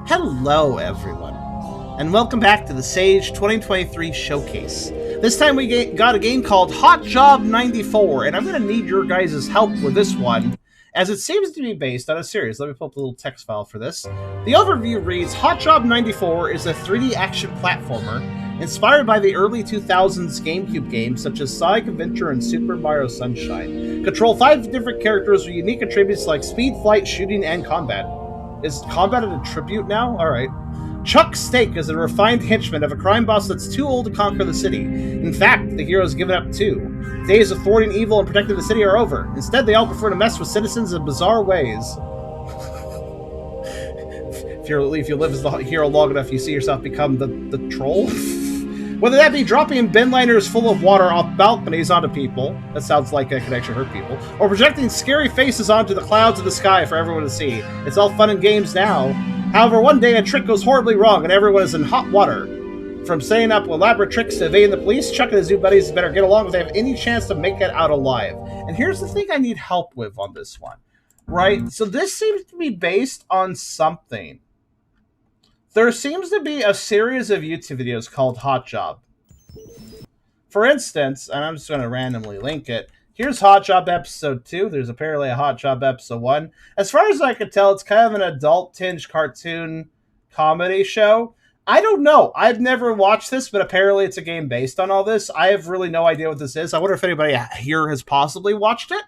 Hello, everyone, and welcome back to the Sage 2023 Showcase. This time we got a game called Hot Job 94, and I'm going to need your guys' help with this one, as it seems to be based on a series. Let me pull up the little text file for this. The overview reads, Hot Job 94 is a 3D action platformer inspired by the early 2000s GameCube games such as Sonic Adventure and Super Mario Sunshine. Control 5 different characters with unique attributes like speed, flight, shooting, and combat. Is combat an attribute now? Alright. Chuck Steak is a refined henchman of a crime boss that's too old to conquer the city. In fact, the hero's given up too. Days of thwarting evil and protecting the city are over. Instead, they all prefer to mess with citizens in bizarre ways. if you live as the hero long enough, you see yourself become the troll. Whether that be dropping bin liners full of water off balconies onto people, that sounds like it could actually hurt people, or projecting scary faces onto the clouds of the sky for everyone to see. It's all fun and games now. However, one day a trick goes horribly wrong and everyone is in hot water. From setting up elaborate tricks to evading the police, Chuck and his new buddies better get along if they have any chance to make it out alive. And here's the thing I need help with on this one, right? So this seems to be based on something. There seems to be a series of YouTube videos called Hot Job. For instance, and I'm just going to randomly link it, here's Hot Job Episode 2. There's apparently a Hot Job Episode 1. As far as I can tell, it's kind of an adult-tinged cartoon comedy show. I don't know. I've never watched this, but apparently it's a game based on all this. I have really no idea what this is. I wonder if anybody here has possibly watched it.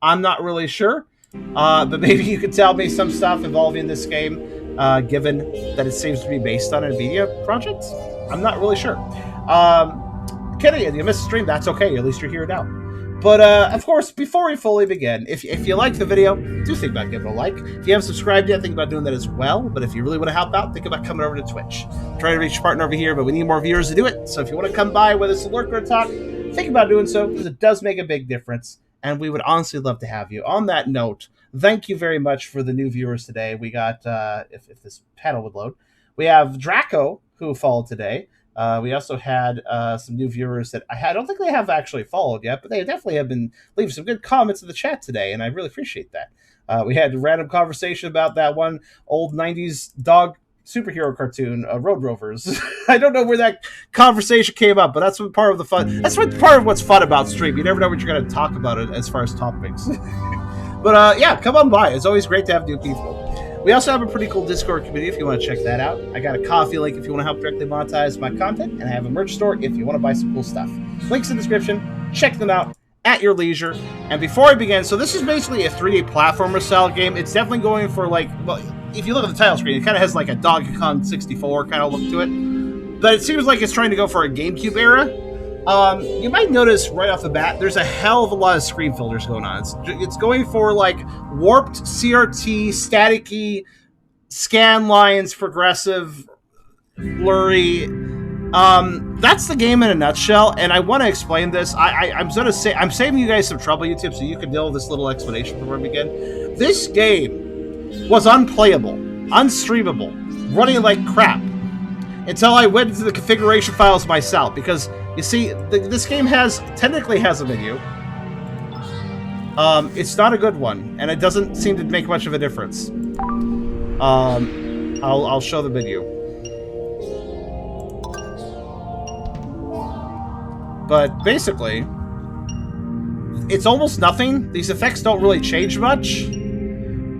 I'm not really sure. But maybe you could tell me some stuff involving this game, given that it seems to be based on a media project. I'm not really sure. Kidding, if you missed the stream, that's okay. At least you're here now. But, of course, before we fully begin, if you like the video, do think about giving it a like. If you haven't subscribed yet, think about doing that as well. But if you really want to help out, think about coming over to Twitch. I'm trying to reach a partner over here, but we need more viewers to do it. So if you want to come by, whether it's a lurk or a talk, think about doing so, because it does make a big difference. And we would honestly love to have you. On that note, thank you very much for the new viewers today. We got, if this panel would load, we have Draco, who followed today. We also had some new viewers that I don't think they have actually followed yet, but they definitely have been leaving some good comments in the chat today, and I really appreciate that. We had a random conversation about that one old 90s dog superhero cartoon, Road Rovers. I don't know where that conversation came up, but that's what part of the fun. That's what part of what's fun about stream. You never know what you're going to talk about it as far as topics. But yeah, come on by. It's always great to have new people. We also have a pretty cool Discord community if you want to check that out. I got a coffee link if you want to help directly monetize my content, and I have a merch store if you want to buy some cool stuff. Links in the description. Check them out at your leisure. And before I begin, so this is basically a 3D platformer style game. It's definitely going for like, well, if you look at the title screen, it kind of has like a Donkey Kong 64 kind of look to it. But it seems like it's trying to go for a GameCube era. You might notice right off the bat, there's a hell of a lot of screen filters going on. It's going for like warped, CRT, staticky, scan lines, progressive, blurry. That's the game in a nutshell, and I want to explain this. I'm saving you guys some trouble, YouTube, so you can deal with this little explanation before we begin. This game was unplayable, unstreamable, running like crap, until I went into the configuration files myself, because you see, this game technically has a menu. It's not a good one, and it doesn't seem to make much of a difference. I'll show the menu. But basically, it's almost nothing. These effects don't really change much.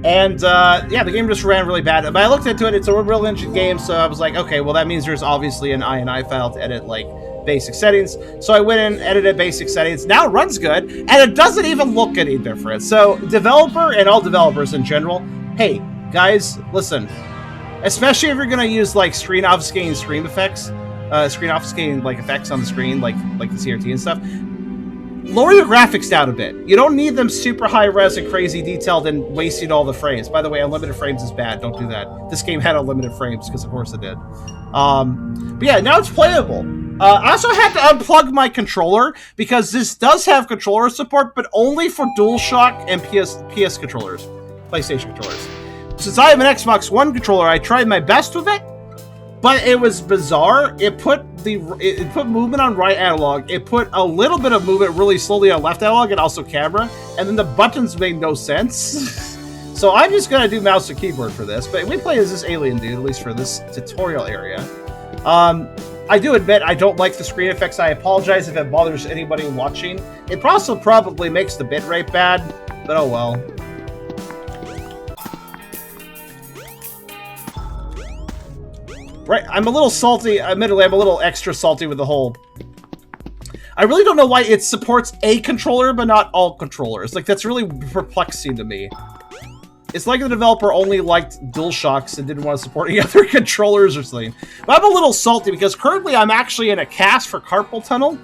And, yeah, the game just ran really bad. But I looked into it, it's a Real Engine game, so I was like, okay, well, that means there's obviously an INI file to edit, like, basic settings. So I went in, edited basic settings. Now it runs good, and it doesn't even look any different. So, developer and all developers in general, hey, guys, listen. Especially if you're going to use, like, screen obfuscating stream effects, screen obfuscating, like, effects on the screen, like the CRT and stuff. Lower your graphics down a bit. You don't need them super high res and crazy detailed and wasting all the frames. By the way, unlimited frames is bad. Don't do that. This game had unlimited frames because of course it did. But yeah, now it's playable. I also had to unplug my controller because this does have controller support, but only for DualShock and PS controllers, PlayStation controllers. Since I have an Xbox One controller, I tried my best with it, but it was bizarre. It put movement on right analog. It put a little bit of movement really slowly on left analog and also camera, and then the buttons made no sense. So I'm just gonna do mouse and keyboard for this, but we play as this alien dude, at least for this tutorial area. I do admit I don't like the screen effects. I apologize if it bothers anybody watching. It also probably makes the bitrate bad, but oh well. Right, I'm a little salty. Admittedly, I'm a little extra salty with the whole... I really don't know why it supports a controller, but not all controllers. Like, that's really perplexing to me. It's like the developer only liked DualShocks and didn't want to support any other controllers or something. But I'm a little salty because currently I'm actually in a cast for carpal tunnel.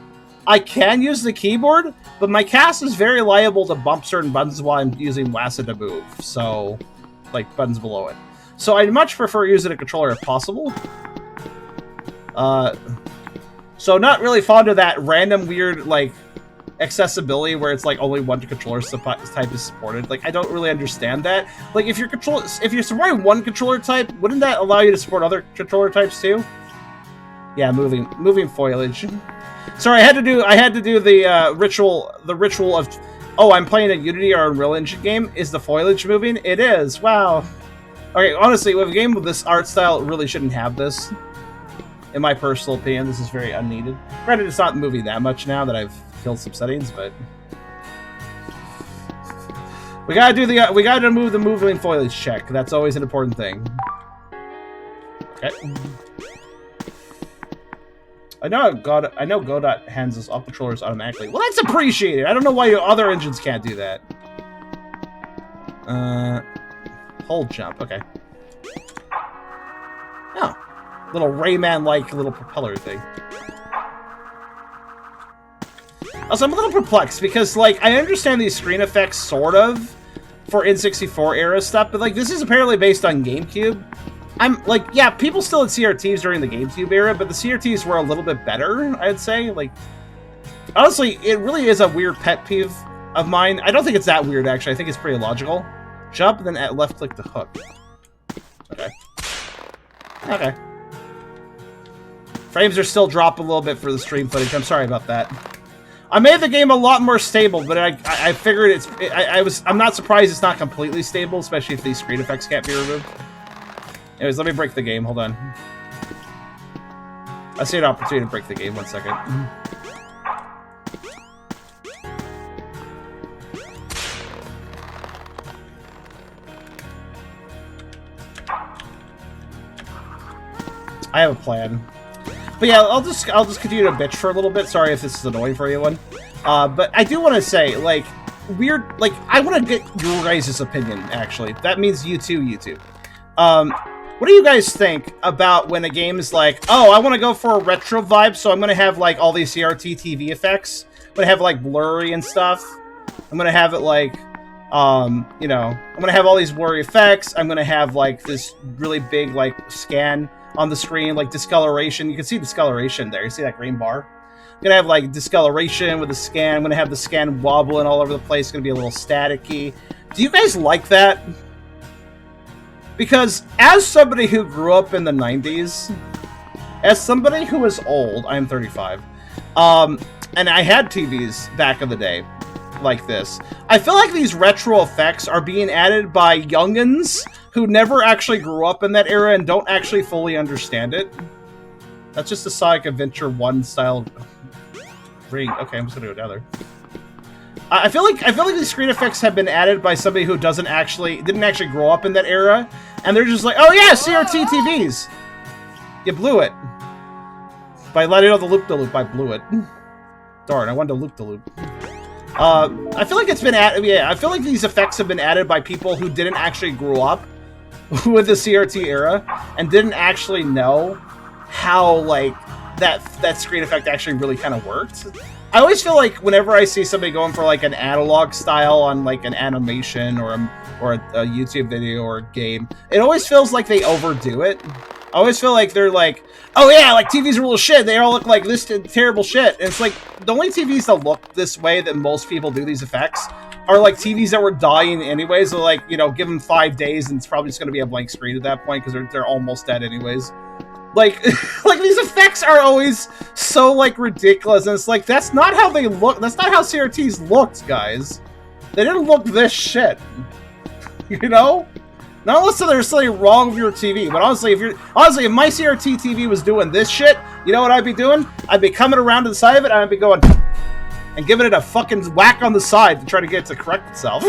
I can use the keyboard, but my cast is very liable to bump certain buttons while I'm using WASD to move. So, like, buttons below it. So I'd much prefer using a controller if possible. So not really fond of that random weird, like, accessibility where it's like only one controller type is supported. Like, I don't really understand that. Like, if you're supporting one controller type, wouldn't that allow you to support other controller types too? Yeah, moving foliage. Sorry, I had to do the ritual of, oh, I'm playing a Unity or Unreal Engine game. Is the foliage moving? It is. Wow. Okay, honestly, with a game with this art style, it really shouldn't have this. In my personal opinion, this is very unneeded. Granted, it's not moving that much now that I've killed some settings, but we gotta move the moving foliage check. That's always an important thing. Okay. I know Godot hands us up controllers automatically. Well, that's appreciated. I don't know why other engines can't do that. Hold jump. Okay. Oh, little Rayman-like little propeller thing. Also, I'm a little perplexed because, like, I understand these screen effects, sort of, for N64 era stuff, but, like, this is apparently based on GameCube. I'm, like, yeah, people still had CRTs during the GameCube era, but the CRTs were a little bit better, I'd say. Like, honestly, it really is a weird pet peeve of mine. I don't think it's that weird, actually. I think it's pretty logical. Jump, and then left-click the hook. Okay. Okay. Frames are still dropping a little bit for the stream footage. I'm sorry about that. I made the game a lot more stable, but I figured I'm not surprised it's not completely stable, especially if these screen effects can't be removed. Anyways, let me break the game. Hold on. I see an opportunity to break the game. 1 second. I have a plan. But yeah, I'll just continue to bitch for a little bit. Sorry if this is annoying for anyone. But I do want to say, like, I want to get your guys' opinion, actually. That means you too, YouTube. What do you guys think about when a game is like, oh, I want to go for a retro vibe, so I'm going to have, like, all these CRT TV effects. I'm going to have, like, blurry and stuff. I'm going to have it, like, you know, I'm going to have all these blurry effects. I'm going to have, like, this really big, like, scan on the screen, like discoloration. You can see discoloration there. You see that green bar? I'm gonna have like discoloration with the scan. I'm gonna have the scan wobbling all over the place. It's gonna be a little staticky. Do you guys like that? Because as somebody who grew up in the 90s, as somebody who is old, I am 35, and I had TVs back in the day like this, I feel like these retro effects are being added by youngins who never actually grew up in that era and don't actually fully understand it. That's just a Sonic Adventure 1 style ring. Okay, I'm just gonna go down there. I feel like these screen effects have been added by somebody who didn't actually grow up in that era, and they're just like, oh yeah, CRT TVs. You blew it. By letting out the loop-de-loop, I blew it. Darn, I wanted to loop-de-loop. I feel like it's been added. Yeah, I feel like these effects have been added by people who didn't actually grow up with the CRT era and didn't actually know how, like, that screen effect actually really kind of worked. I always feel like whenever I see somebody going for like an analog style on like an animation or a YouTube video or a game, it always feels like they overdo it. I always feel like they're like, oh yeah, like TVs are real shit. They all look like this terrible shit. And it's like the only TVs that look this way that most people do these effects are like TVs that were dying anyways. So like, you know, give them 5 days and it's probably just going to be a blank screen at that point because they're almost dead anyways. Like, like these effects are always so like ridiculous, and it's like that's not how they look. That's not how CRTs looked, guys. They didn't look this shit. You know? Not unless there's something wrong with your TV, but honestly, if my CRT TV was doing this shit, you know what I'd be doing? I'd be coming around to the side of it, and I'd be going and giving it a fucking whack on the side to try to get it to correct itself.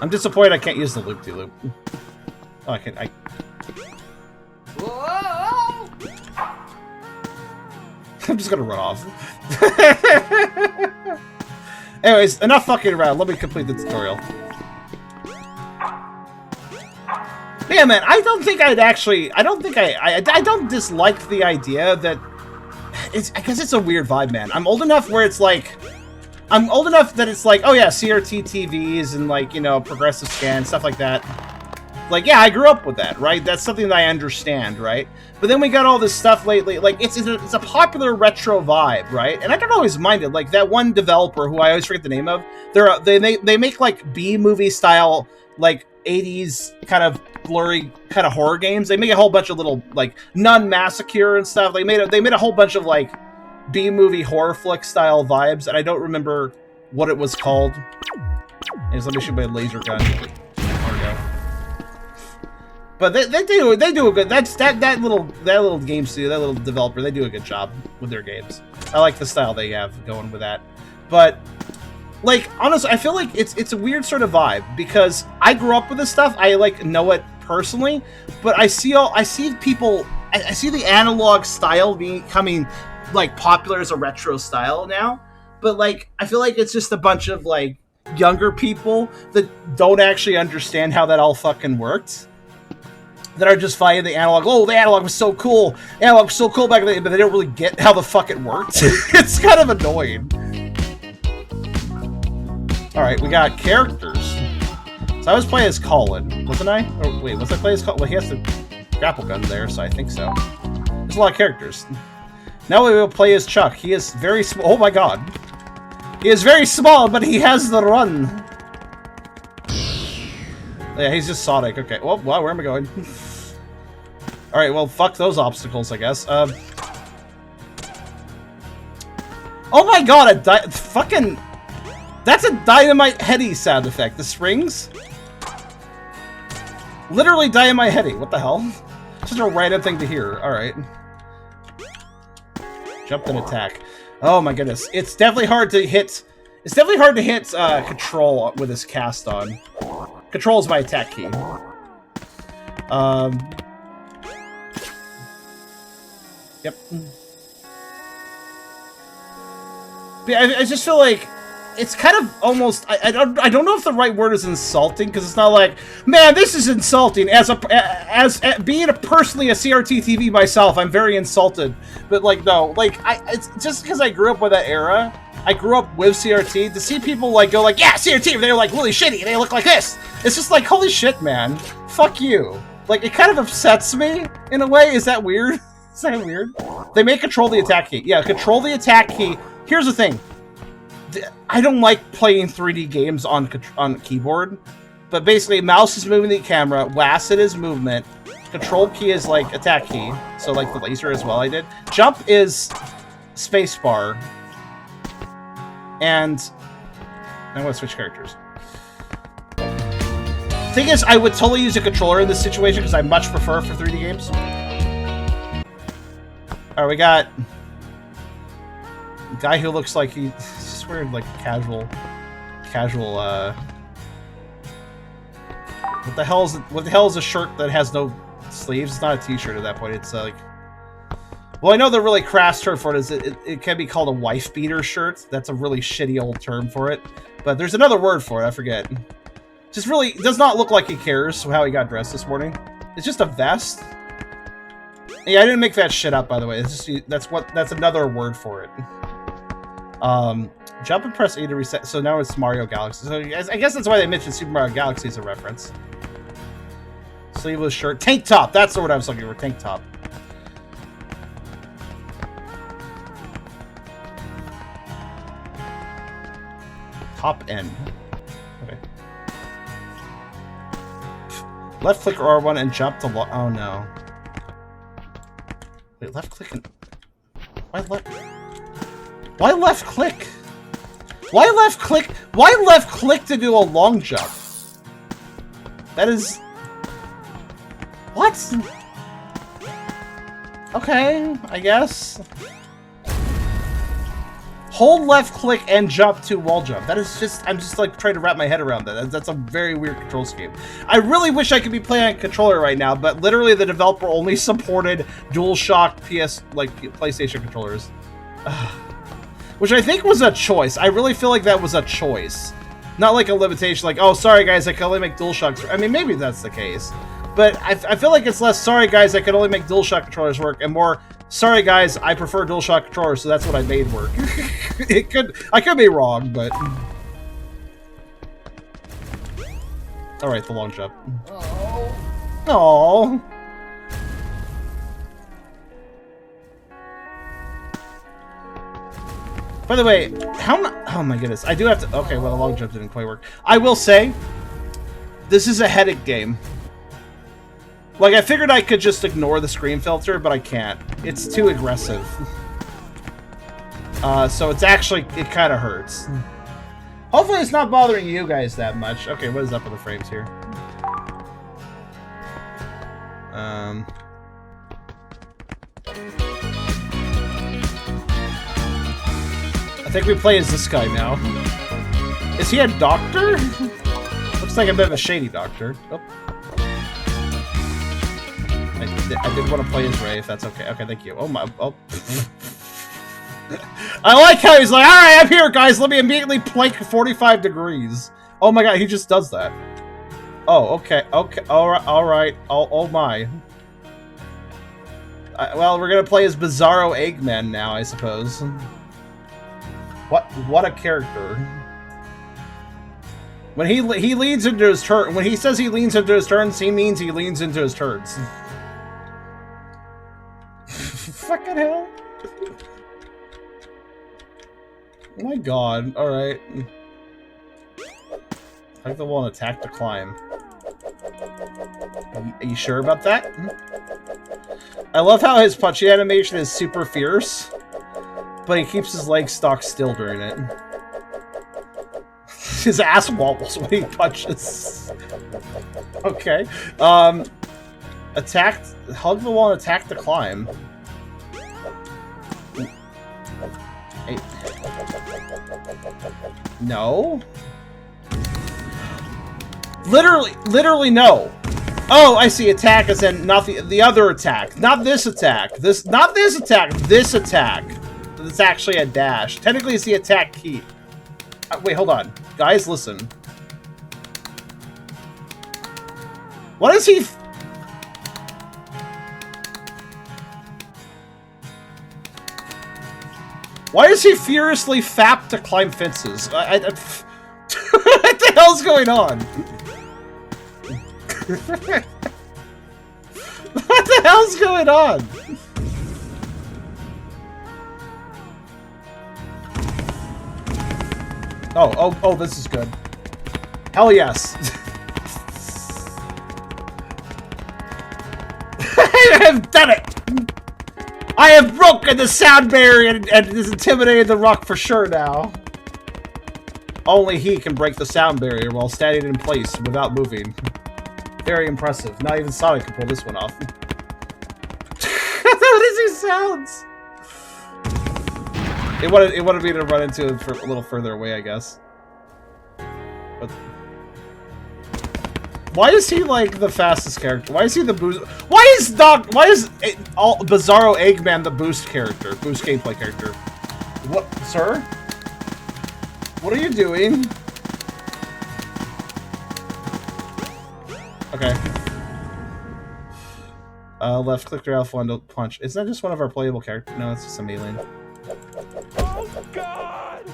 I'm disappointed I can't use the loop-de-loop. Oh, I can. Whoa! I'm just gonna run off. Anyways, enough fucking around. Let me complete the tutorial. Yeah, man, I don't think I'd actually... I don't dislike the idea that... I guess it's a weird vibe, man. I'm old enough where it's like... I'm old enough that it's like, oh yeah, CRT TVs and like, you know, progressive scan, stuff like that. Like, yeah, I grew up with that, right? That's something that I understand, right? But then we got all this stuff lately. Like, it's a popular retro vibe, right? And I don't always mind it. Like, that one developer who I always forget the name of, they make like B-movie style, like 80s kind of blurry kind of horror games. They make a whole bunch of little like Nun Massacre and stuff. They made a whole bunch of like B-movie horror flick style vibes, and I don't remember what it was called. Let me shoot my laser gun. There we go. But they do a good. That little game studio, that little developer, they do a good job with their games. I like the style they have going with that. But like, honestly, I feel like it's a weird sort of vibe because I grew up with this stuff. I like know it personally, but I see people. I see the analog style becoming like popular as a retro style now. But like, I feel like it's just a bunch of like younger people that don't actually understand how that all fucking worked. That are just fighting the analog. Oh, the analog was so cool. The analog was so cool back then, but they don't really get how the fuck it worked. It's kind of annoying. Alright, we got characters. So I was playing as Colin, wasn't I? Or wait, was I playing as Colin? Well, he has the grapple gun there, so I think so. There's a lot of characters. Now we will play as Chuck. He is very small. Oh my god. He is very small, but he has the run. Yeah, he's just Sonic. Okay. Well, wow, where am I going? Alright, well, fuck those obstacles, I guess. Oh my god, fucking... That's a dynamite heady sound effect. The springs? Literally dynamite heady. What the hell? Such a random thing to hear. Alright. Jump and attack. Oh my goodness. It's definitely hard to hit... It's definitely hard to hit control with this cast on. Control is my attack key. Yep. But I just feel like it's kind of almost I don't know if the right word is insulting, because it's not like, man, this is insulting. As being personally a CRT TV myself, I'm very insulted. But like, no, like it's just because I grew up with that era. I grew up with CRT. To see people like go like, yeah, CRT, they're like really shitty. They look like this. It's just like, holy shit, man. Fuck you. Like, it kind of upsets me in a way. Is that weird? Is that weird? They may control the attack key. Yeah, control the attack key. Here's the thing. I don't like playing 3D games on keyboard, but basically, mouse is moving the camera, WASD is movement, control key is like attack key, so like the laser as well I did. Jump is spacebar, and I'm gonna switch characters. Thing is, I would totally use a controller in this situation because I much prefer for 3D games. Alright, we got a guy who looks like he's just wearing like casual what the hell is a shirt that has no sleeves? It's not a t-shirt at that point. It's like, well, I know the really crass term for it is it can be called a wife beater shirt. That's a really shitty old term for it. But there's another word for it, I forget. Just really does not look like he cares how he got dressed this morning. It's just a vest. Yeah, I didn't make that shit up, by the way. It's just, that's another word for it. Jump and press A to reset. So now it's Mario Galaxy. So I guess that's why they mentioned Super Mario Galaxy as a reference. Sleeveless shirt. Tank top. That's the word I was looking for. Tank top. Top end. Okay. Left click R1 and jump to oh no. Wait, left click and... Why left... Why left click? Why left click? Why left click to do a long jump? That is... What? Okay, I guess. Hold left click and jump to wall jump. That is just... I'm just like trying to wrap my head around that. That's a very weird control scheme. I really wish I could be playing on a controller right now, but literally the developer only supported DualShock PlayStation controllers. Which I think was a choice. I really feel like that was a choice. Not like a limitation, like, oh, sorry guys, I can only make DualShocks. I mean, maybe that's the case. But I feel like it's less, sorry guys, I can only make DualShock controllers work, and more, sorry guys, I prefer DualShock controllers, so that's what I made work. I could be wrong, but... Alright, the long jump. Oh. By the way, oh my goodness, I do have to... Okay, well, the long jump didn't quite work. I will say, this is a headache game. Like, I figured I could just ignore the screen filter, but I can't. It's too aggressive. So it's actually... It kind of hurts. Hopefully it's not bothering you guys that much. Okay, what is up with the frames here? I think we play as this guy now. Is he a doctor? Looks like a bit of a shady doctor. Oh. I did want to play as Ray, if that's okay. Okay, thank you. Oh my... Oh. I like how he's like, alright, I'm here, guys. Let me immediately plank 45 degrees. Oh my god, he just does that. Oh, okay. Okay. Alright. Oh my. Well, we're gonna play as Bizarro Eggman now, I suppose. What a character. When he leans into his turn, when he says he leans into his turns, he means he leans into his turns. Fucking hell. Oh my god, alright. Hug the wall and attack to climb. Are you sure about that? I love how his punching animation is super fierce, but he keeps his legs stock still during it. His ass wobbles when he punches. Okay. Attack, hug the wall and attack to climb. No. Literally no. Oh, I see. Attack is in not the other attack. Not this attack. Not this attack. This attack. It's actually a dash. Technically, it's the attack key. Wait, hold on. Guys, listen. What is he... Why is he furiously fapped to climb fences? What the hell's going on? What the hell's going on? Oh, this is good. Hell yes. I have done it! I have broken the sound barrier and has intimidated the rock for sure now. Only he can break the sound barrier while standing in place without moving. Very impressive. Not even Sonic can pull this one off. What is he sounds? It wanted me to run into it for a little further away, I guess. But why is he like the fastest character? Why is he the boost? Why is Bizarro Eggman the boost character? Boost gameplay character? What, sir? What are you doing? Okay. Left click to Alpha 1 to punch. Isn't that just one of our playable characters? No, it's just a melee. Oh god!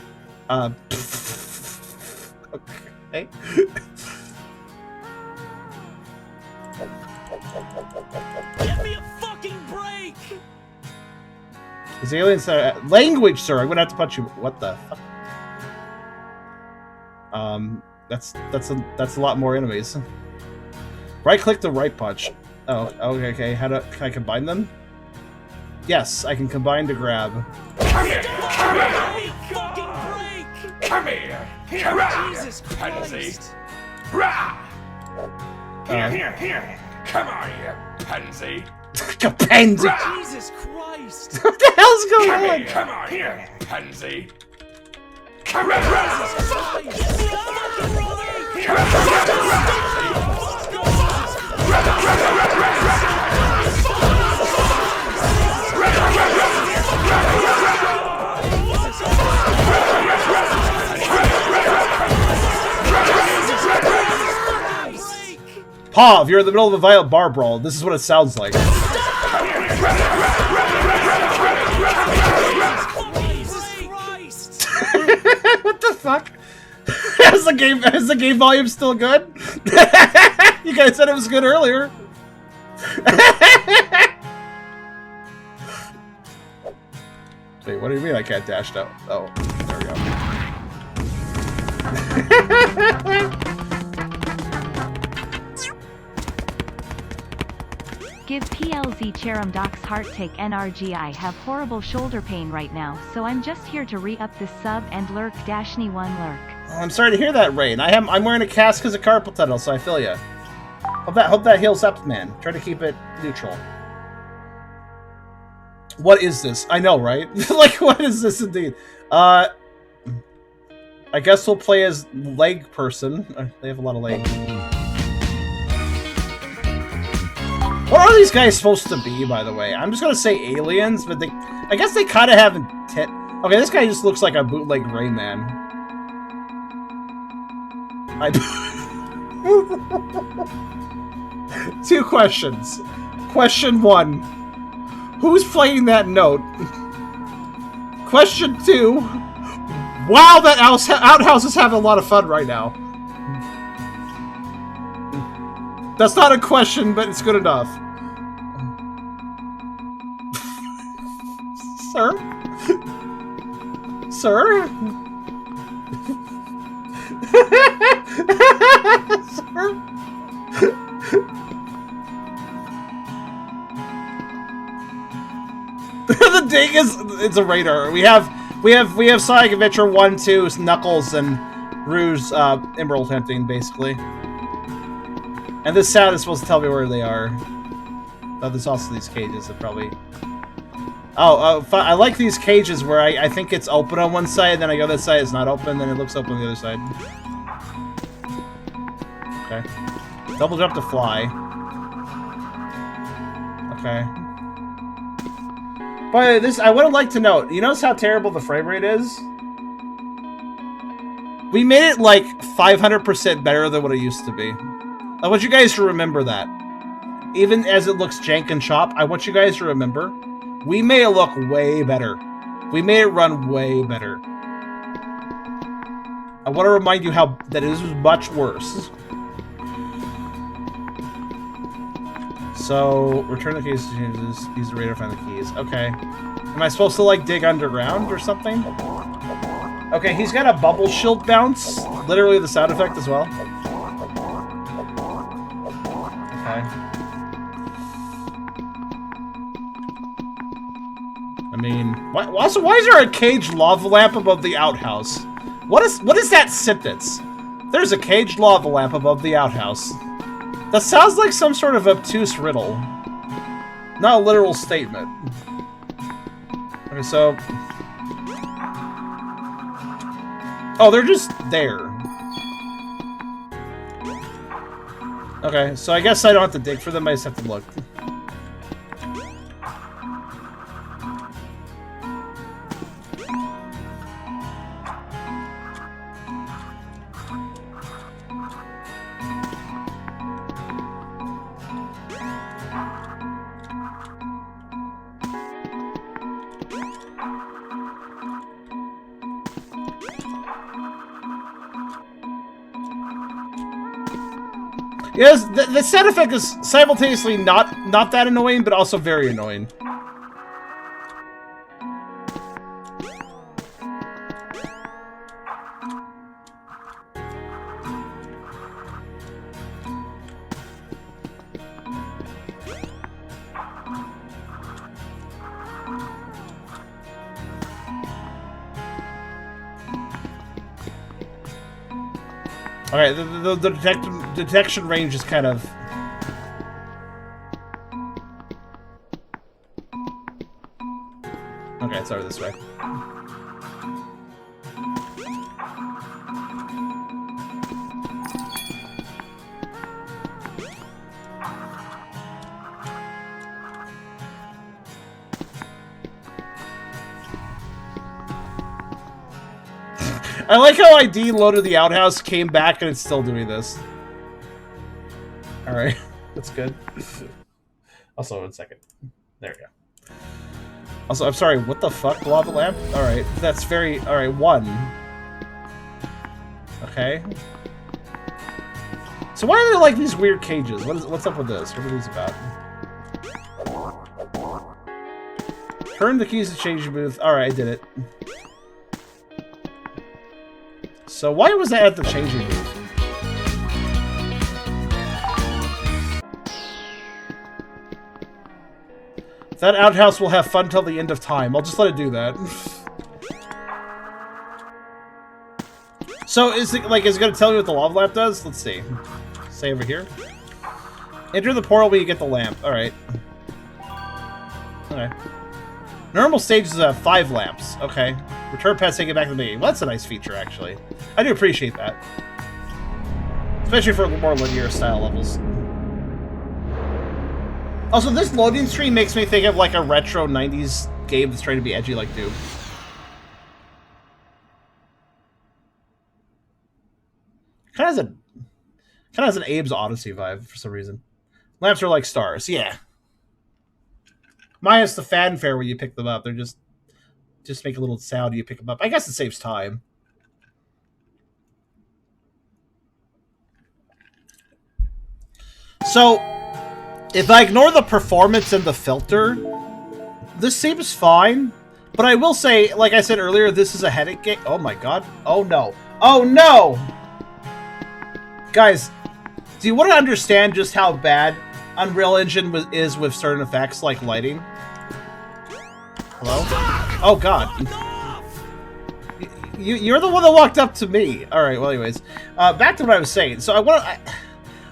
Okay. Give me a fucking break! Is alien sir language, sir? I'm gonna have to punch you. What the fuck? That's a lot more enemies. Right click the right punch. Oh, okay. Can I combine them? Yes, I can combine to grab. Come here! Come here. Jesus pansy. Christ! Rah! Here. Come on, you pansy. Pansy. Jesus Christ! What the hell's going on? Come on, here, pansy. Come here. Pav, you're in the middle of a violent bar brawl. This is what it sounds like. What the fuck? Is the game volume still good? You guys said it was good earlier. Wait, what do you mean I can't dash out? Oh, there we go. Give PLZ Cherum Docs Heart Take NRG. I have horrible shoulder pain right now, so I'm just here to re-up this sub and lurk Dashny 1 lurk. Oh, I'm sorry to hear that, Rain. I'm wearing a cast because of carpal tunnel, so I feel ya. Hope that heals up, man. Try to keep it neutral. What is this? I know, right? Like, what is this indeed? I guess we'll play as leg person. They have a lot of legs. What are these guys supposed to be, by the way? I'm just gonna say aliens, but I guess they kind of have intent. Okay, this guy just looks like a bootleg Rayman. Two questions. Question 1. Who's playing that note? Question 2. Wow, that outhouse is having a lot of fun right now. That's not a question, but it's good enough. Sir? Sir? Sir? The ding is it's a radar. We have Sonic Adventure 1, 2, Knuckles, and Rouge Emerald hunting, basically. And this sound is supposed to tell me where they are. Oh, there's also these cages that probably... Oh, I like these cages where I think it's open on one side, then I go this side, it's not open, then it looks open on the other side. Okay. Double jump to fly. Okay. But this, I would like to note, you notice how terrible the frame rate is? We made it like 500% better than what it used to be. I want you guys to remember that. Even as it looks jank and chop, I want you guys to remember, we made it look way better. We made it run way better. I want to remind you that it is much worse. So, return the keys to changes, use the radar to find the keys. Okay. Am I supposed to, like, dig underground or something? Okay, he's got a bubble shield bounce. Literally the sound effect as well. Okay. I mean, also, why is there a caged lava lamp above the outhouse? What is that sentence? There's a caged lava lamp above the outhouse. That sounds like some sort of obtuse riddle. Not a literal statement. Okay, so... Oh, they're just there. Okay, so I guess I don't have to dig for them, I just have to look. Yes, the sound effect is simultaneously not that annoying, but also very annoying. Okay, the detection range is kind of... Okay, it's over this way. I like how I de-loaded the outhouse, came back, and it's still doing this. Alright, that's good. Also, 1 second. There we go. Also, I'm sorry, what the fuck, lava lamp? Alright, that's very... Alright, 1. Okay. So why are there, like, these weird cages? What's up with this? What are these about? Turn the keys to change booth. Alright, I did it. So why was that at the changing booth? That outhouse will have fun till the end of time. I'll just let it do that. So is it going to tell me what the lava lamp does? Let's see. Say over here. Enter the portal when you get the lamp. All right. Okay. Normal stages have 5 lamps. Okay. Return pets, take it back to the beginning. Well, that's a nice feature, actually. I do appreciate that. Especially for more linear style levels. Also, this loading screen makes me think of like a retro 90s game that's trying to be edgy like Doom. Kind of has an Abe's Odyssey vibe for some reason. Lamps are like stars, yeah. Minus the fanfare when you pick them up. They're just make a little sound when you pick them up. I guess it saves time. So, if I ignore the performance and the filter, this seems fine. But I will say, like I said earlier, this is a headache game. Oh my god. Oh no. Oh no! Guys, do you want to understand just how bad Unreal Engine is with certain effects like lighting? Hello? Oh god. You're the one that walked up to me. Alright, well anyways. Back to what I was saying. So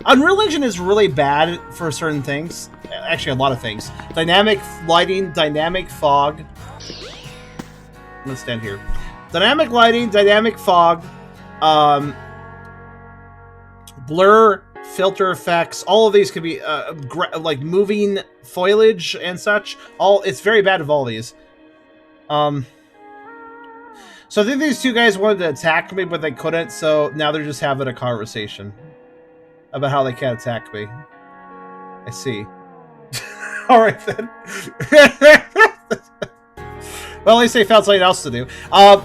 Unreal Engine is really bad for certain things. Actually, a lot of things. Dynamic lighting, dynamic fog. I'm gonna stand here. Dynamic lighting, dynamic fog, blur, filter effects. All of these could be like moving foliage and such. It's very bad with all these. So I think these two guys wanted to attack me, but they couldn't. So now they're just having a conversation about how they can't attack me. I see. All right then. Well, at least they found something else to do.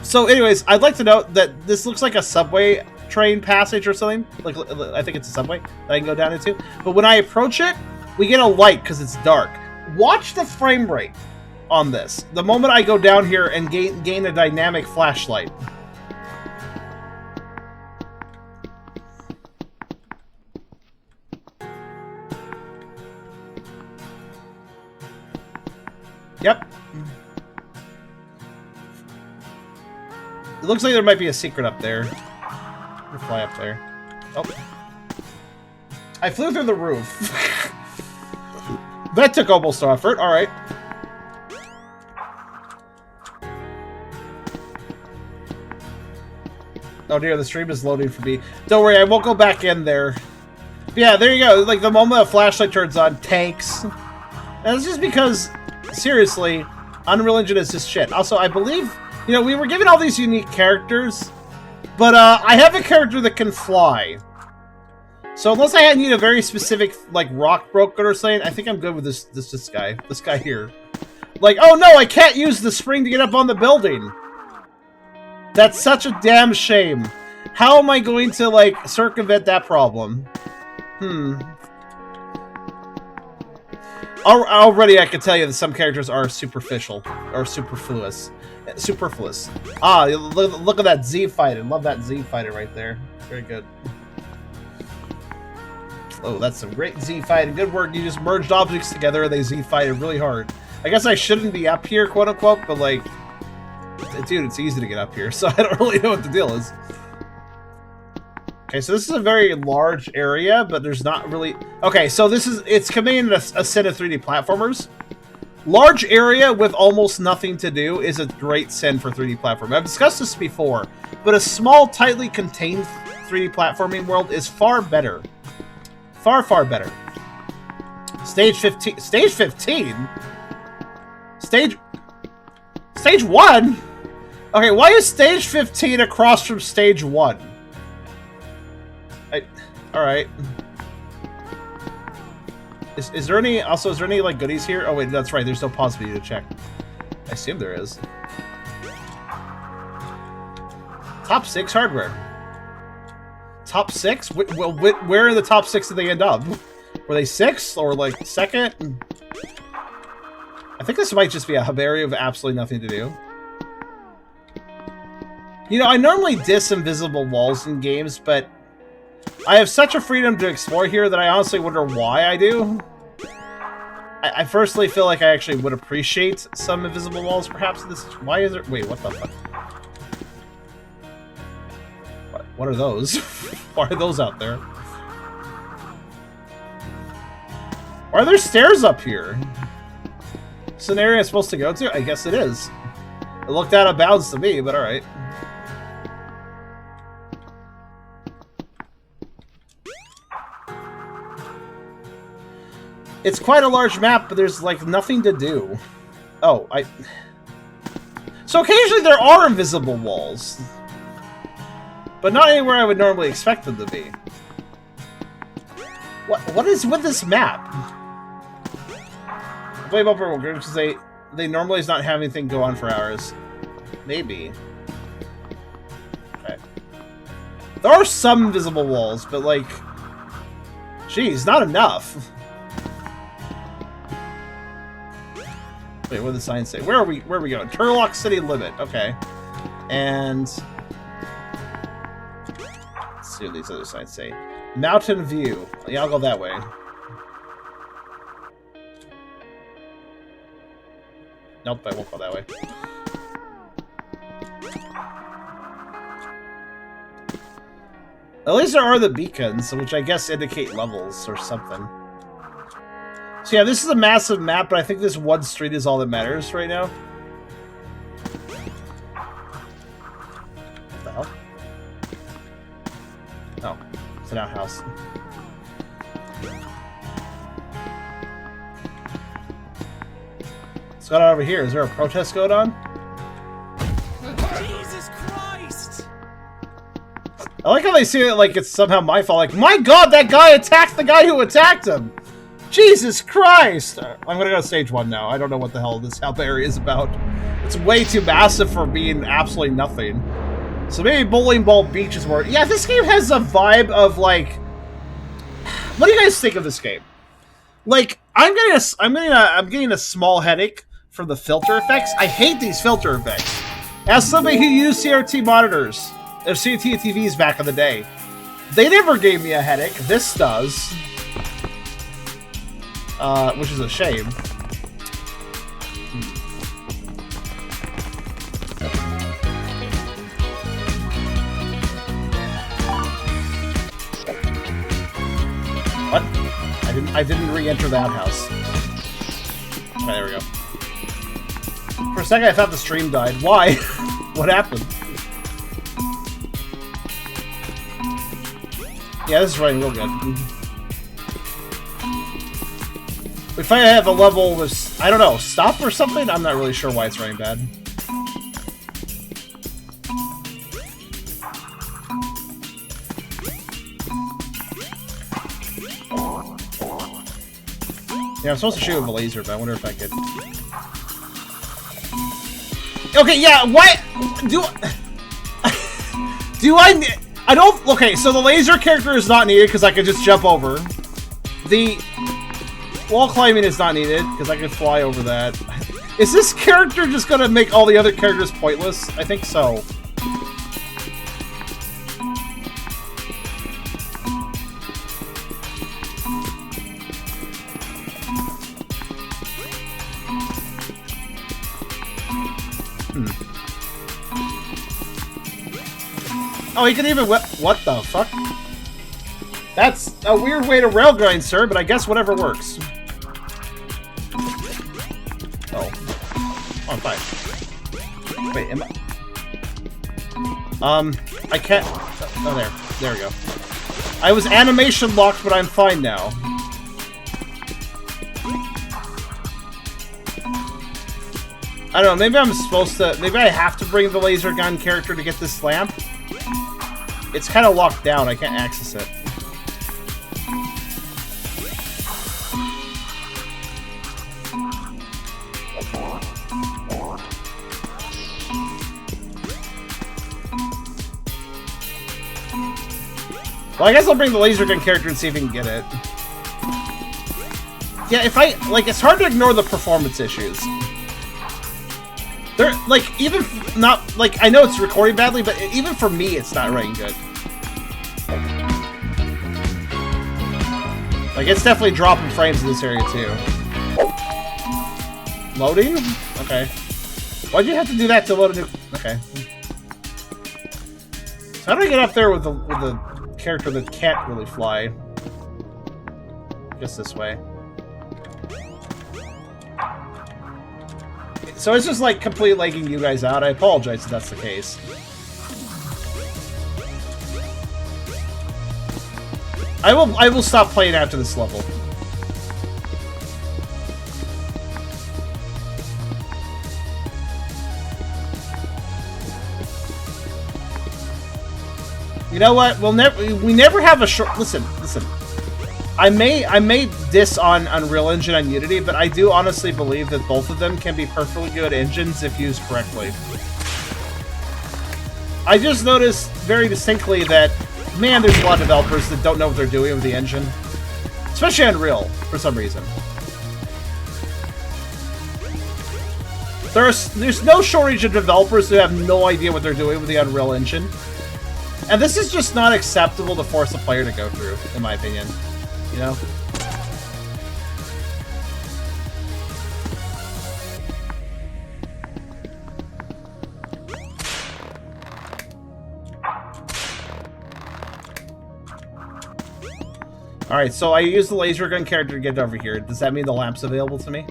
So anyways, I'd like to note that this looks like a subway train passage or something. Like, I think it's a subway that I can go down into. But when I approach it, we get a light because it's dark. Watch the frame rate on this. The moment I go down here and gain a dynamic flashlight. Yep. It looks like there might be a secret up there. We'll fly up there. Oh. I flew through the roof. That took almost effort. Alright. Oh dear, the stream is loading for me. Don't worry, I won't go back in there. But yeah, there you go. Like, the moment a flashlight turns on, tanks. And it's just because, seriously, Unreal Engine is just shit. Also, I believe, you know, we were given all these unique characters, but I have a character that can fly. So unless I need a very specific, like, rock broken or something, I think I'm good with this guy. This guy here. Like, oh no, I can't use the spring to get up on the building. That's such a damn shame. How am I going to, like, circumvent that problem? Already I can tell you that some characters are superficial. Or superfluous. Superfluous. Ah, look at that Z fighter. Love that Z fighter right there. Very good. Oh, that's some great Z fighting. Good work. You just merged objects together and they Z fighted really hard. I guess I shouldn't be up here, quote unquote, but like... Dude, it's easy to get up here, so I don't really know what the deal is. Okay, so this is a very large area, but there's not really... Okay, so it's coming in a set of 3D platformers. Large area with almost nothing to do is a great sin for 3D platforming. I've discussed this before, but a small, tightly contained 3D platforming world is far better. Far, far better. Stage 15... Stage 15? Stage 1? Okay, why is stage 15 across from stage 1? Alright. Is there any... Also, is there any, like, goodies here? Oh, wait, that's right. There's no pause video to check. I assume there is. Top 6 hardware. Top 6? Well, where in the top 6 did they end up? Were they 6th? Or, like, 2nd? I think this might just be a hub area of absolutely nothing to do. You know, I normally diss invisible walls in games, but I have such a freedom to explore here that I honestly wonder why I do. I personally feel like I actually would appreciate some invisible walls, perhaps, in this... Why is there... Wait, what the fuck? What are those? Why are those out there? Why are there stairs up here? Is this an area I'm supposed to go to? I guess it is. It looked out of bounds to me, but alright. It's quite a large map, but there's, like, nothing to do. Oh, So occasionally there are invisible walls. But not anywhere I would normally expect them to be. What is with this map? I blame Upper because they normally not have anything go on for hours. Maybe. Okay. There are some invisible walls, but, like... Geez, not enough. Wait, what did the sign say? Where are we going? Turlock City Limit. Okay. And... Let's see what these other signs say. Mountain View. Yeah, I'll go that way. Nope, I won't go that way. At least there are the beacons, which I guess indicate levels or something. So yeah, this is a massive map, but I think this one street is all that matters right now. What the hell? Oh, it's an outhouse. What's going on over here? Is there a protest going on? Jesus Christ! I like how they see it like it's somehow my fault. Like, my god, that guy attacked the guy who attacked him! Jesus Christ! I'm gonna go to stage 1 now. I don't know what the hell this hub area is about. It's way too massive for being absolutely nothing. So maybe Bowling Ball Beach is more... Yeah, this game has a vibe of, like... What do you guys think of this game? Like, I'm getting a small headache from the filter effects. I hate these filter effects. As somebody who used CRT monitors, or CRT TVs back in the day, they never gave me a headache. This does. Which is a shame. What? I didn't re-enter that house. Okay, there we go. For a second I thought the stream died. Why? What happened? Yeah, this is running real good. We finally have a level with, I don't know, stop or something? I'm not really sure why it's running bad. Yeah, I'm supposed to shoot with a laser, but I wonder if I could... Okay, yeah, what? I don't... Okay, so the laser character is not needed because I can just jump over. The... Wall climbing is not needed, because I can fly over that. Is this character just gonna make all the other characters pointless? I think so. Oh, he can even whip. What the fuck? That's a weird way to railgun, sir, but I guess whatever works. Oh. On fire. Wait, am I... I can't... Oh, there. There we go. I was animation locked, but I'm fine now. I don't know, maybe I'm supposed to... Maybe I have to bring the laser gun character to get this lamp? It's kind of locked down, I can't access it. Well, I guess I'll bring the laser gun character and see if we can get it. Yeah, if I... Like, it's hard to ignore the performance issues. They're, like, even... Not... Like, I know it's recording badly, but even for me, it's not running good. Like, it's definitely dropping frames in this area, too. Loading? Okay. Why'd you have to do that to load a new... Okay. So how do I get up there with the character that can't really fly? I guess this way. So it's just like completely lagging you guys out. I apologize if that's the case. I will stop playing after this level. You know what? We never have a short... Listen. I may diss on Unreal Engine and Unity, but I do honestly believe that both of them can be perfectly good engines if used correctly. I just noticed very distinctly that, man, there's a lot of developers that don't know what they're doing with the engine. Especially Unreal, for some reason. There's no shortage of developers who have no idea what they're doing with the Unreal Engine. And this is just not acceptable to force a player to go through, in my opinion. You know? Alright, so I use the laser gun character to get over here. Does that mean the lamp's available to me?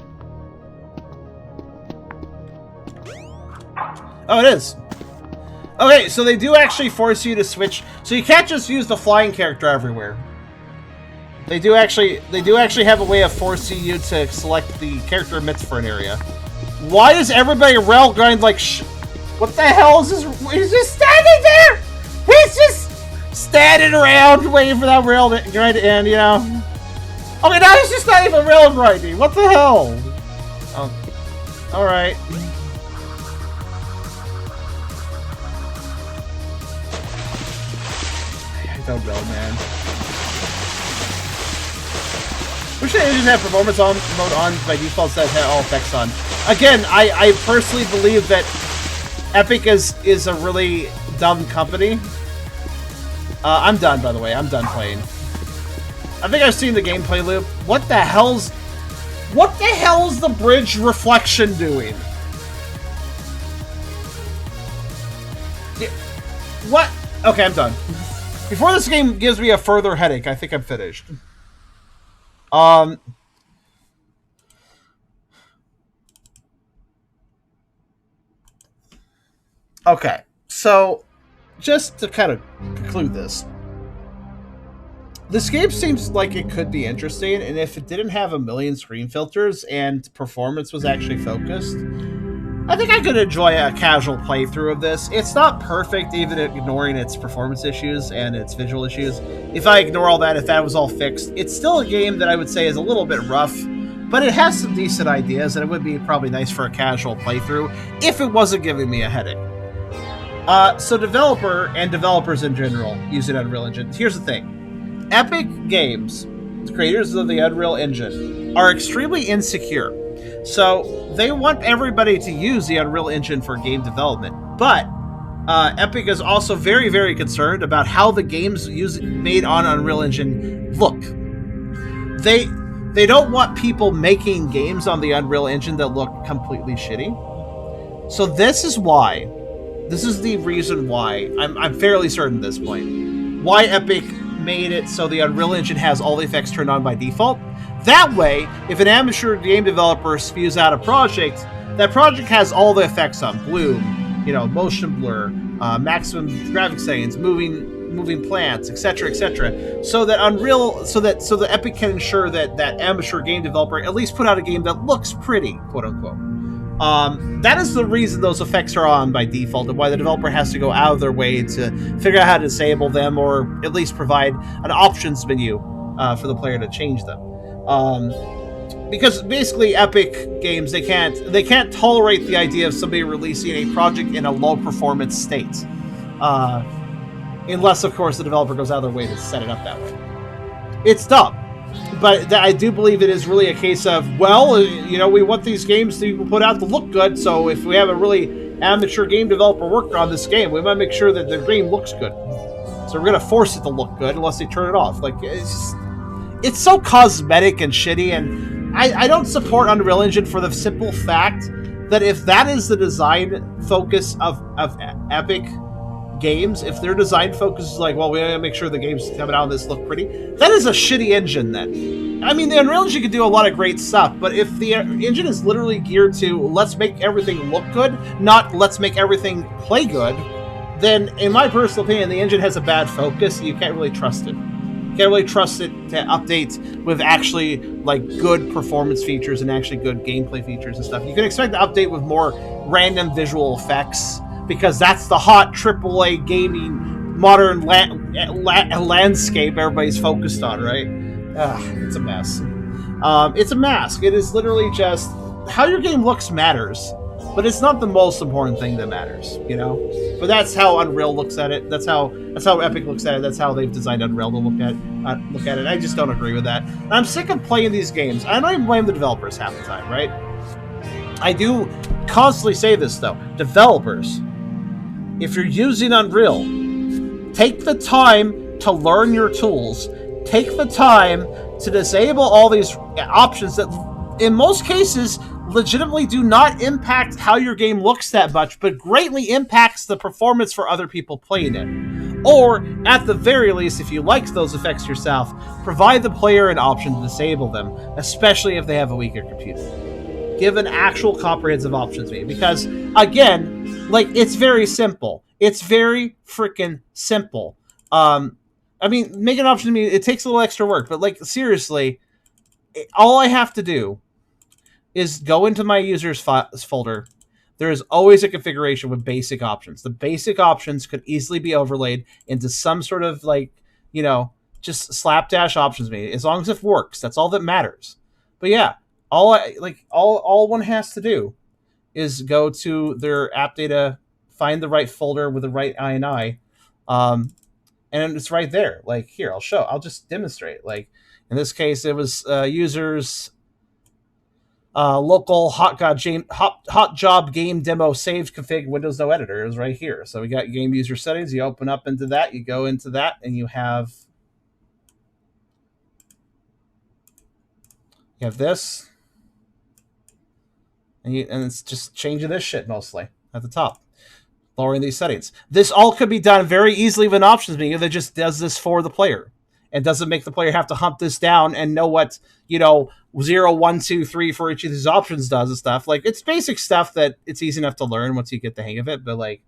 Oh, it is! Okay, so they do actually force you to switch. So you can't just use the flying character everywhere. They do actually have a way of forcing you to select the character emits for an area. Why is everybody railgun like what the hell is this? He's just standing there! He's just standing around waiting for that rail to end, you know? Okay, now he's just not even rail grinding. What the hell? Oh, alright. I don't know, man. We should just have performance mode on by default, set all effects on. Again, I personally believe that Epic is a really dumb company. I'm done, by the way. I'm done playing. I think I've seen the gameplay loop. What the hell's the bridge reflection doing? What? Okay, I'm done. Before this game gives me a further headache, I think I'm finished. Okay, so just to kind of conclude this game seems like it could be interesting, and if it didn't have a million screen filters and performance was actually focused, I think I could enjoy a casual playthrough of this. It's not perfect, even ignoring its performance issues and its visual issues. If I ignore all that, if that was all fixed, it's still a game that I would say is a little bit rough, but it has some decent ideas, and it would be probably nice for a casual playthrough if it wasn't giving me a headache. So developer and developers in general using Unreal Engine. Here's the thing. Epic Games, the creators of the Unreal Engine, are extremely insecure. So they want everybody to use the Unreal Engine for game development. But Epic is also very, very concerned about how the games made on Unreal Engine look. They don't want people making games on the Unreal Engine that look completely shitty. So this is why This is the reason why, I'm fairly certain at this point, why Epic made it so the Unreal Engine has all the effects turned on by default. That way, if an amateur game developer spews out a project, that project has all the effects on: bloom, motion blur, maximum graphic settings, moving plants, etc., etc. So that the Epic can ensure that that amateur game developer at least put out a game that looks pretty, quote unquote. That is the reason those effects are on by default, and why the developer has to go out of their way to figure out how to disable them, or at least provide an options menu for the player to change them. Because basically, Epic Games, they can't tolerate the idea of somebody releasing a project in a low performance state, unless of course the developer goes out of their way to set it up that way. It's dumb. But I do believe it is really a case of, well, we want these games to be put out to look good, so if we have a really amateur game developer working on this game, we might make sure that the game looks good. So we're going to force it to look good unless they turn it off. Like, it's so cosmetic and shitty, and I don't support Unreal Engine for the simple fact that if that is the design focus of Epic Games, if their design focus is like, well, we gotta make sure the games coming out of this look pretty, that is a shitty engine then. I mean, the Unreal Engine can do a lot of great stuff, but if the engine is literally geared to let's make everything look good, not let's make everything play good, then in my personal opinion, the engine has a bad focus, and you can't really trust it. You can't really trust it to update with actually like good performance features and actually good gameplay features and stuff. You can expect to update with more random visual effects, because that's the hot AAA gaming modern landscape everybody's focused on, right? It's a mess. It's a mask. It is literally just how your game looks matters, but it's not the most important thing that matters, But that's how Unreal looks at it. That's how Epic looks at it. That's how they've designed Unreal to look at it. I just don't agree with that. And I'm sick of playing these games. I don't even blame the developers half the time, right? I do constantly say this though. Developers, if you're using Unreal, take the time to learn your tools. Take the time to disable all these options that, in most cases, legitimately do not impact how your game looks that much, but greatly impacts the performance for other people playing it. Or, at the very least, if you like those effects yourself, provide the player an option to disable them, especially if they have a weaker computer. Give an actual comprehensive options menu, because, again, like, it's very simple. It's very freaking simple. I mean, make an option to me, it takes a little extra work, but, like, seriously, all I have to do is go into my users folder. There is always a configuration with basic options. The basic options could easily be overlaid into some sort of, like, just slapdash options menu. As long as it works, that's all that matters. But yeah, all one has to do is go to their app data, find the right folder with the right INI, and it's right there. Like, here, I'll just demonstrate. Like, in this case, it was users local hot job game demo saved config Windows no editor. It was right here. So we got game user settings. You open up into that, you go into that, and you have this. And it's just changing this shit mostly at the top, lowering these settings. This all could be done very easily with an options menu that just does this for the player and doesn't make the player have to hunt this down and know what 0, 1, 2, 3 for each of these options does and stuff. Like, it's basic stuff that it's easy enough to learn once you get the hang of it, but like,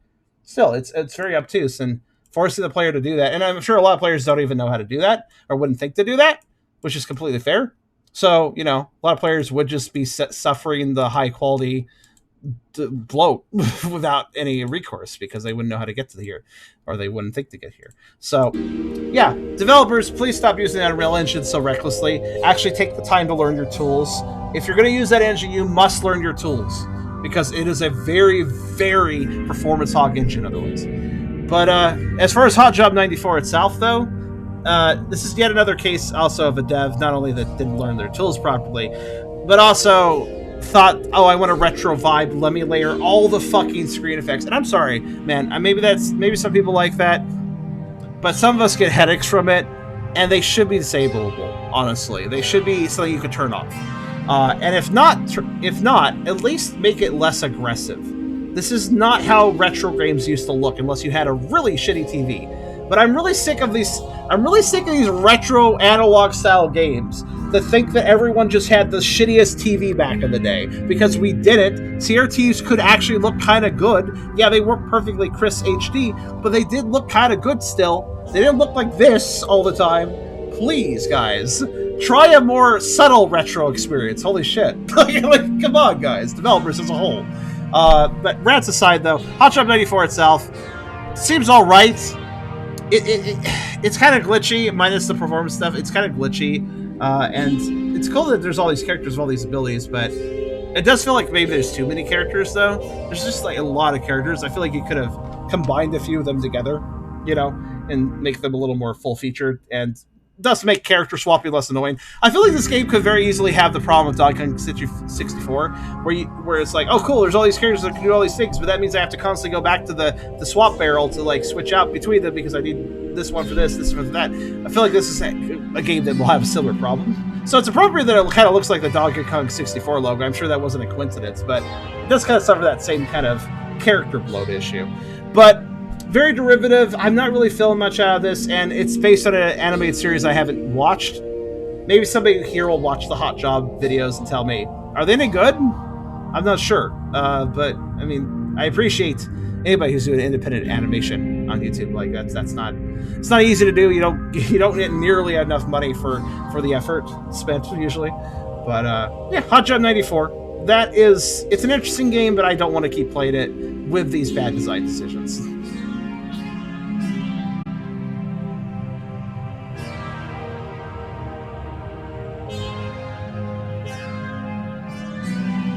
still, it's very obtuse and forcing the player to do that. And I'm sure a lot of players don't even know how to do that or wouldn't think to do that, which is completely fair. So, a lot of players would just be suffering the high quality bloat without any recourse because they wouldn't know how to get to here, or they wouldn't think to get here. So, yeah, developers, please stop using the Unreal Engine so recklessly. Actually take the time to learn your tools. If you're going to use that engine, you must learn your tools because it is a very, very performance hog engine otherwise. But as far as Hot Job 94 itself, though, this is yet another case also of a dev not only that didn't learn their tools properly, but also thought, oh, I want a retro vibe, let me layer all the fucking screen effects. And I'm sorry, man, maybe some people like that, but some of us get headaches from it, and they should be disableable, honestly. They should be something you could turn off. And if not, at least make it less aggressive. This is not how retro games used to look unless you had a really shitty TV. But I'm really sick of these. I'm really sick of these retro analog style games that think that everyone just had the shittiest TV back in the day, because we didn't. CRTs could actually look kind of good. Yeah, they weren't perfectly crisp HD, but they did look kind of good still. They didn't look like this all the time. Please, guys, try a more subtle retro experience. Holy shit! Like, come on, guys, developers as a whole. But rants aside, though, Hot Shot 94 itself seems all right. It's kind of glitchy, minus the performance stuff. It's kind of glitchy, and it's cool that there's all these characters with all these abilities, but it does feel like maybe there's too many characters, though. There's just like a lot of characters. I feel like you could have combined a few of them together, you know, and make them a little more full-featured, and thus make character swapping less annoying. I feel like this game could very easily have the problem with Donkey Kong 64, where it's like, oh cool, there's all these characters that can do all these things, but that means I have to constantly go back to the swap barrel to like switch out between them because I need this one for this one for that. I feel like this is a game that will have a similar problem. So it's appropriate that it kind of looks like the Donkey Kong 64 logo. I'm sure that wasn't a coincidence, but it does kind of suffer that same kind of character bloat issue. But very derivative. I'm not really feeling much out of this, and it's based on an animated series I haven't watched. Maybe somebody here will watch the Hot Job videos and tell me, are they any good? I'm not sure. But I mean, I appreciate anybody who's doing independent animation on YouTube. Like that's not, it's not easy to do. You don't get nearly enough money for the effort spent usually. But yeah, Hot Job 94. It's an interesting game, but I don't want to keep playing it with these bad design decisions.